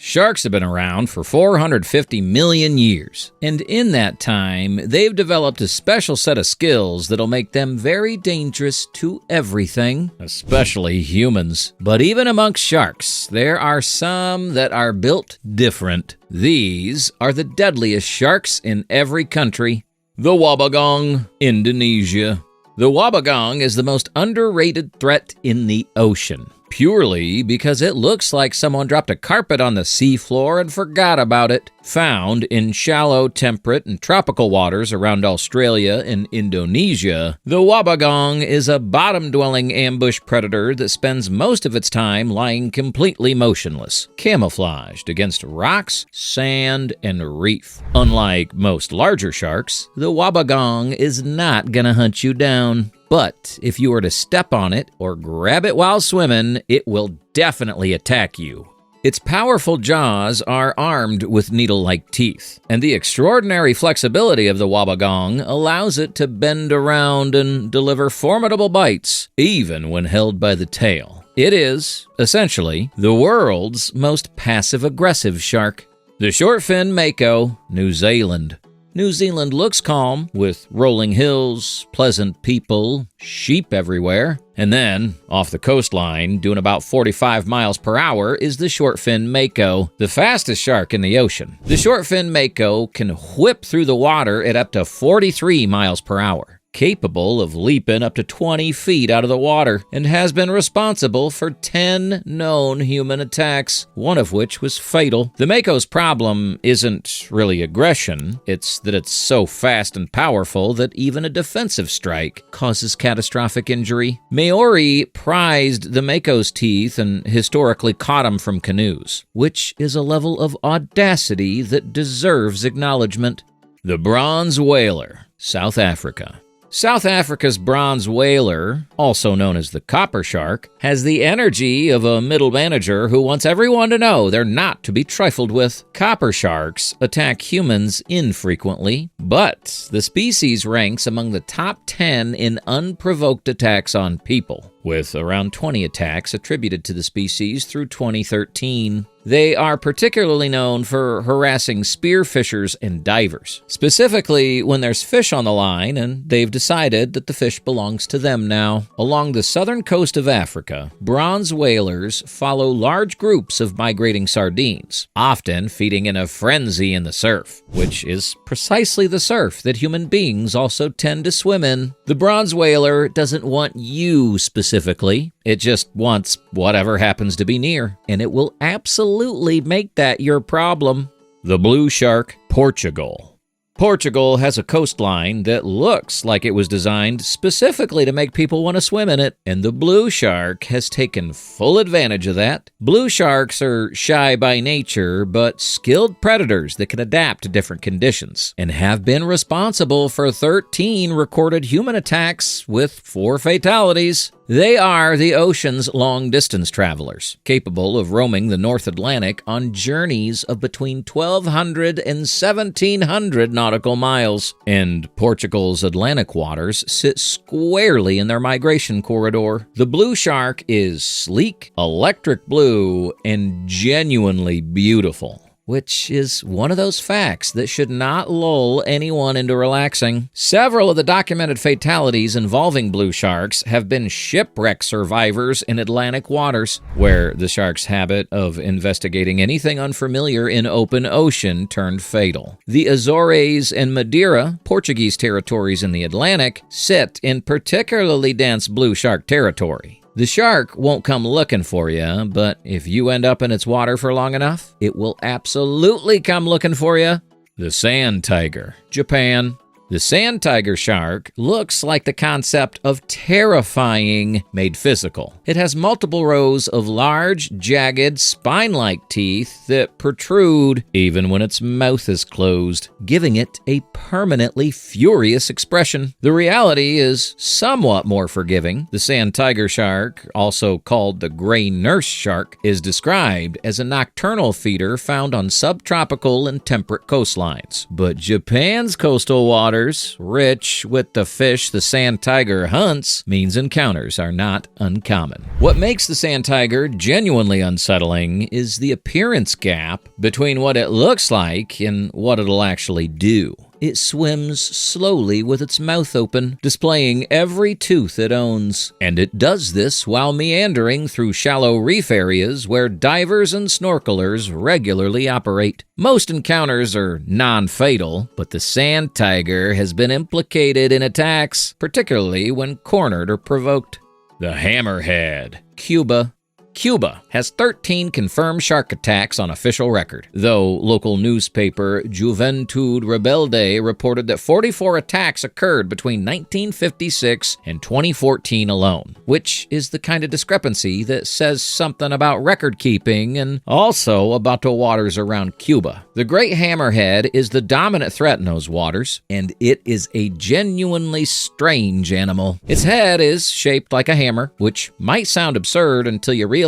Sharks have been around for 450 million years, and in that time, they've developed a special set of skills that'll make them very dangerous to everything, especially humans. But even amongst sharks, there are some that are built different. These are the deadliest sharks in every country. The wobbegong, Indonesia. The wobbegong is the most underrated threat in the ocean, purely because it looks like someone dropped a carpet on the seafloor and forgot about it. Found in shallow, temperate, and tropical waters around Australia and Indonesia, the wobbegong is a bottom-dwelling ambush predator that spends most of its time lying completely motionless, camouflaged against rocks, sand, and reef. Unlike most larger sharks, the wobbegong is not gonna hunt you down. But if you were to step on it or grab it while swimming, it will definitely attack you. Its powerful jaws are armed with needle-like teeth, and the extraordinary flexibility of the wobbegong allows it to bend around and deliver formidable bites, even when held by the tail. It is, essentially, the world's most passive-aggressive shark. The shortfin mako, New Zealand. New Zealand looks calm, with rolling hills, pleasant people, sheep everywhere. And then, off the coastline, doing about 45 miles per hour, is the shortfin mako, the fastest shark in the ocean. The shortfin mako can whip through the water at up to 43 miles per hour. Capable of leaping up to 20 feet out of the water, and has been responsible for 10 known human attacks, one of which was fatal. The mako's problem isn't really aggression, it's that it's so fast and powerful that even a defensive strike causes catastrophic injury. Maori prized the mako's teeth and historically caught them from canoes, which is a level of audacity that deserves acknowledgement. The bronze whaler, South Africa. South Africa's bronze whaler, also known as the copper shark, has the energy of a middle manager who wants everyone to know they're not to be trifled with. Copper sharks attack humans infrequently, but the species ranks among the top 10 in unprovoked attacks on people, with around 20 attacks attributed to the species through 2013. They are particularly known for harassing spearfishers and divers, specifically when there's fish on the line and they've decided that the fish belongs to them now. Along the southern coast of Africa, bronze whalers follow large groups of migrating sardines, often feeding in a frenzy in the surf, which is precisely the surf that human beings also tend to swim in. The bronze whaler doesn't want you specifically. It just wants whatever happens to be near, and it will absolutely make that your problem. The blue shark, Portugal. Portugal has a coastline that looks like it was designed specifically to make people want to swim in it, and the blue shark has taken full advantage of that. Blue sharks are shy by nature, but skilled predators that can adapt to different conditions, and have been responsible for 13 recorded human attacks with 4 fatalities. They are the ocean's long-distance travelers, capable of roaming the North Atlantic on journeys of between 1,200 and 1,700 nautical miles. And Portugal's Atlantic waters sit squarely in their migration corridor. The blue shark is sleek, electric blue, and genuinely beautiful, which is one of those facts that should not lull anyone into relaxing. Several of the documented fatalities involving blue sharks have been shipwreck survivors in Atlantic waters, where the shark's habit of investigating anything unfamiliar in open ocean turned fatal. The Azores and Madeira, Portuguese territories in the Atlantic, sit in particularly dense blue shark territory. The shark won't come looking for you, but if you end up in its water for long enough, it will absolutely come looking for you. The sand tiger, Japan. The sand tiger shark looks like the concept of terrifying made physical. It has multiple rows of large, jagged, spine-like teeth that protrude even when its mouth is closed, giving it a permanently furious expression. The reality is somewhat more forgiving. The sand tiger shark, also called the gray nurse shark, is described as a nocturnal feeder found on subtropical and temperate coastlines. But Japan's coastal waters waters, rich with the fish the sand tiger hunts, means encounters are not uncommon. What makes the sand tiger genuinely unsettling is the appearance gap between what it looks like and what it'll actually do. It swims slowly with its mouth open, displaying every tooth it owns. And it does this while meandering through shallow reef areas where divers and snorkelers regularly operate. Most encounters are non-fatal, but the sand tiger has been implicated in attacks, particularly when cornered or provoked. The hammerhead, Cuba. Cuba has 13 confirmed shark attacks on official record, though local newspaper Juventud Rebelde reported that 44 attacks occurred between 1956 and 2014 alone, which is the kind of discrepancy that says something about record keeping and also about the waters around Cuba. The great hammerhead is the dominant threat in those waters, and it is a genuinely strange animal. Its head is shaped like a hammer, which might sound absurd until you realize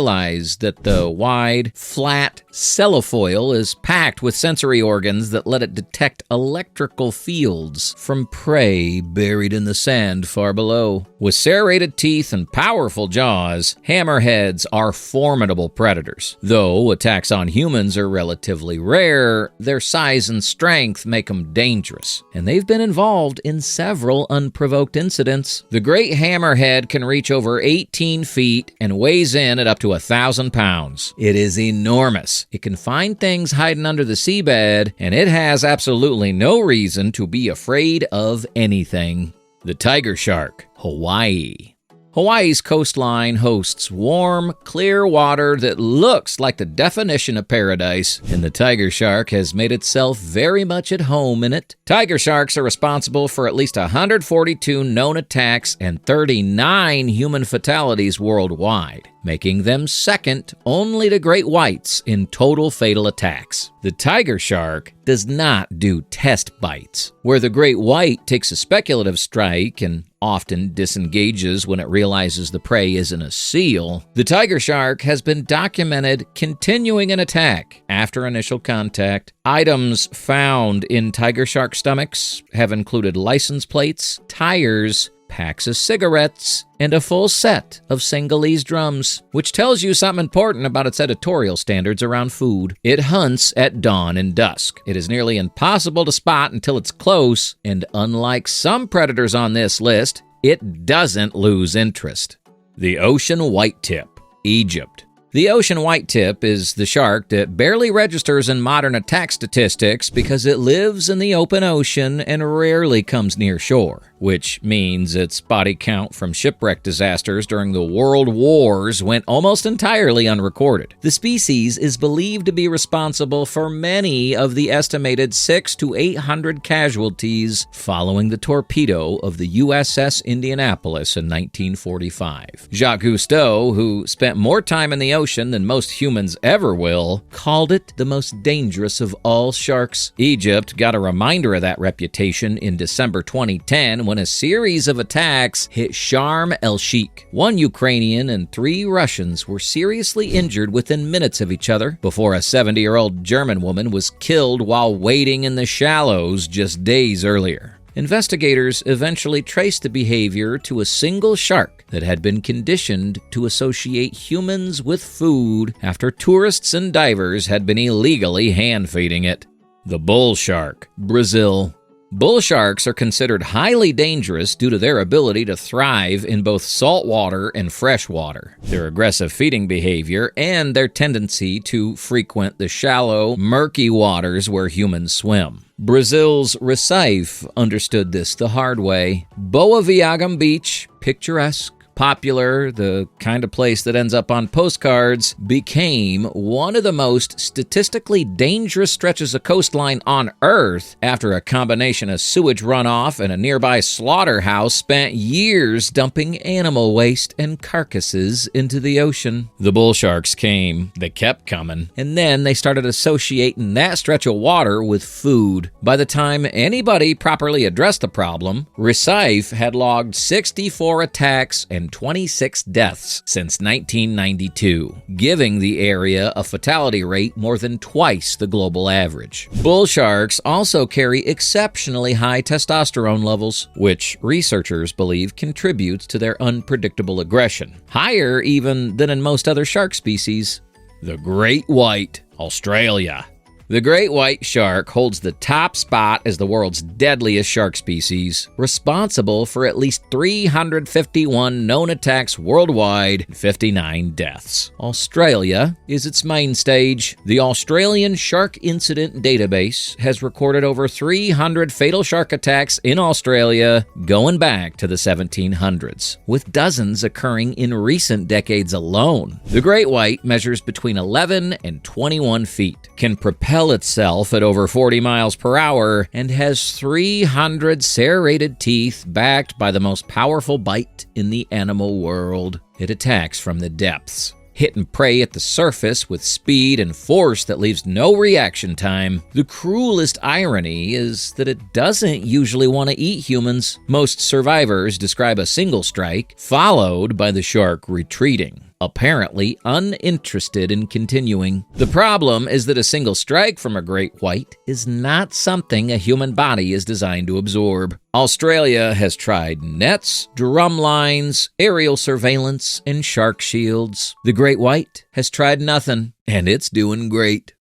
that the wide, flat cellofoil is packed with sensory organs that let it detect electrical fields from prey buried in the sand far below. With serrated teeth and powerful jaws, hammerheads are formidable predators. Though attacks on humans are relatively rare, their size and strength make them dangerous, and they've been involved in several unprovoked incidents. The great hammerhead can reach over 18 feet and weighs in at up to 1,000 pounds. It is enormous. It can find things hiding under the seabed, and it has absolutely no reason to be afraid of anything. The tiger shark, Hawaii. Hawaii's coastline hosts warm, clear water that looks like the definition of paradise, and the tiger shark has made itself very much at home in it. Tiger sharks are responsible for at least 142 known attacks and 39 human fatalities worldwide, making them second only to great whites in total fatal attacks. The tiger shark does not do test bites, where the great white takes a speculative strike and often disengages when it realizes the prey isn't a seal. The tiger shark has been documented continuing an attack after initial contact. Items found in tiger shark stomachs have included license plates, tires, packs of cigarettes, and a full set of Singhalese drums, which tells you something important about its editorial standards around food. It hunts at dawn and dusk. It is nearly impossible to spot until it's close, and unlike some predators on this list, it doesn't lose interest. The ocean whitetip, Egypt. The ocean whitetip is the shark that barely registers in modern attack statistics because it lives in the open ocean and rarely comes near shore, which means its body count from shipwreck disasters during the World Wars went almost entirely unrecorded. The species is believed to be responsible for many of the estimated 600 to 800 casualties following the torpedo of the USS Indianapolis in 1945. Jacques Cousteau, who spent more time in the ocean than most humans ever will, called it the most dangerous of all sharks. Egypt got a reminder of that reputation in December 2010 when a series of attacks hit Sharm el-Sheikh. One Ukrainian and 3 Russians were seriously injured within minutes of each other before a 70-year-old German woman was killed while wading in the shallows just days earlier. Investigators eventually traced the behavior to a single shark that had been conditioned to associate humans with food after tourists and divers had been illegally hand-feeding it. The bull shark, Brazil. Bull sharks are considered highly dangerous due to their ability to thrive in both saltwater and freshwater, their aggressive feeding behavior, and their tendency to frequent the shallow, murky waters where humans swim. Brazil's Recife understood this the hard way. Boa Viagem Beach, picturesque, popular, the kind of place that ends up on postcards, became one of the most statistically dangerous stretches of coastline on Earth after a combination of sewage runoff and a nearby slaughterhouse spent years dumping animal waste and carcasses into the ocean. The bull sharks came, they kept coming, and then they started associating that stretch of water with food. By the time anybody properly addressed the problem, Recife had logged 64 attacks and 226 deaths since 1992, giving the area a fatality rate more than twice the global average. Bull sharks also carry exceptionally high testosterone levels, which researchers believe contributes to their unpredictable aggression, higher even than in most other shark species. The great white, Australia. The great white shark holds the top spot as the world's deadliest shark species, responsible for at least 351 known attacks worldwide and 59 deaths. Australia is its main stage. The Australian Shark Incident Database has recorded over 300 fatal shark attacks in Australia going back to the 1700s, with dozens occurring in recent decades alone. The great white measures between 11 and 21 feet, can propel itself at over 40 miles per hour, and has 300 serrated teeth backed by the most powerful bite in the animal world. It attacks from the depths, hitting prey at the surface with speed and force that leaves no reaction time. The cruelest irony is that it doesn't usually want to eat humans. Most survivors describe a single strike, followed by the shark retreating, apparently uninterested in continuing. The problem is that a single strike from a great white is not something a human body is designed to absorb. Australia has tried nets, drum lines, aerial surveillance, and shark shields. The great white has tried nothing, and it's doing great.